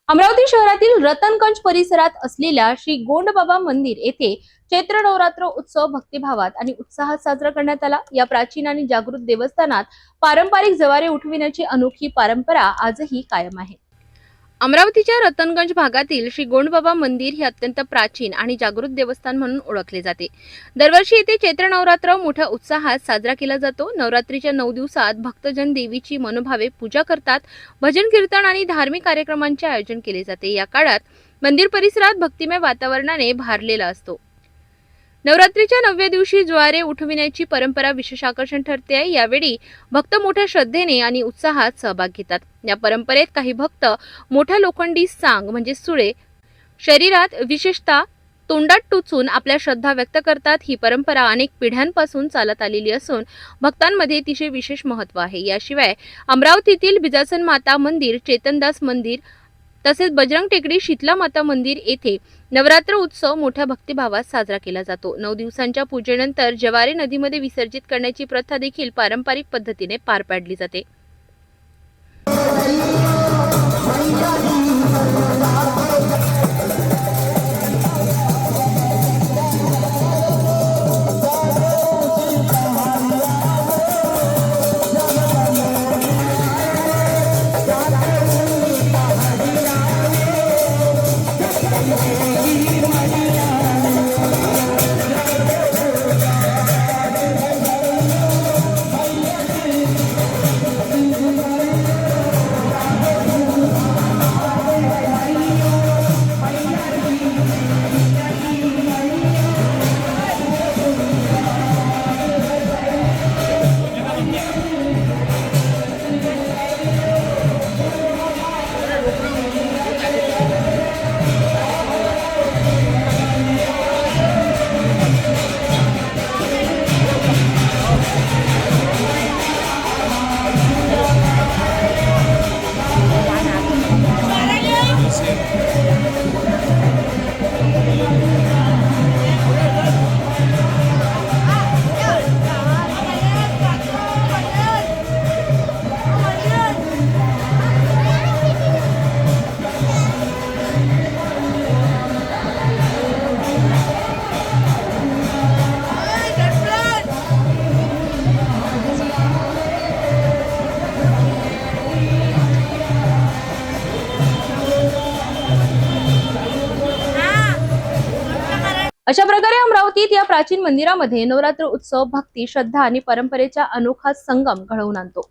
अमरावती शहरातील रतनगंज परिसरात असलेल्या श्री गोंडबाबा मंदिर येथे चैत्र नवरात्र उत्सव भक्तिभावात आणि उत्साहात साजरा करण्यात आला। या प्राचीन आणि जागृत देवस्थानात पारंपरिक जवारे उठविण्याची अनोखी परंपरा आजही कायम आहे। अमरावतीच्या रतनगंज भागातील श्री गोंडबाबा मंदिर हे अत्यंत प्राचीन आणि जागृत देवस्थान म्हणून ओळखले जाते। दरवर्षी येथे चैत्र नवरात्र मोठ्या उत्साहात साजरा केला जातो। नवरात्रीच्या 9 दिवसात भक्तजन देवीची मनोभावे पूजा करतात। भजन कीर्तन आणि धार्मिक कार्यक्रमांचे आयोजन केले जाते। या काळात मंदिर परिसरात भक्तिमय वातावरणाने भारलेला असतो। नवरात्रीच्या 9व्या दिवशी ज्वारे उठविण्याची परंपरा विशेष आकर्षण ठरते आहे। यावेळी भक्त मोठ्या श्रद्धेने आणि उत्साहात सहभाग घेतात। या परंपरेत काही भक्त मोठ्या लोखंडी सांग म्हणजे सुळे शरीरात विशेषतः तोंडात टोचून आपल्या श्रद्धा व्यक्त करतात। ही परंपरा अनेक पिढ्यांपासून चालत आलेली असून भक्तांमध्ये अतिशय विशेष महत्त्व आहे। याशिवाय अमरावतीतील बिजासन माता मंदिर, चेतनदास मंदिर तसेच बजरंग टेकडी शीतला माता मंदिर येथे नवरात्र उत्सव मोठ्या भक्तिभावात साजरा केला जातो। 9 दिवसांच्या पूजेनंतर जवारे नदीमध्ये विसर्जित करण्याची प्रथा देखील पारंपरिक पद्धतीने पार पाडली जाते। अशा प्रकारे अमरावतीत या प्राचीन मंदिरामध्ये नवरात्र उत्सव भक्ती, श्रद्धा आणि परंपरेचा अनोखा संगम घडवून आणतो।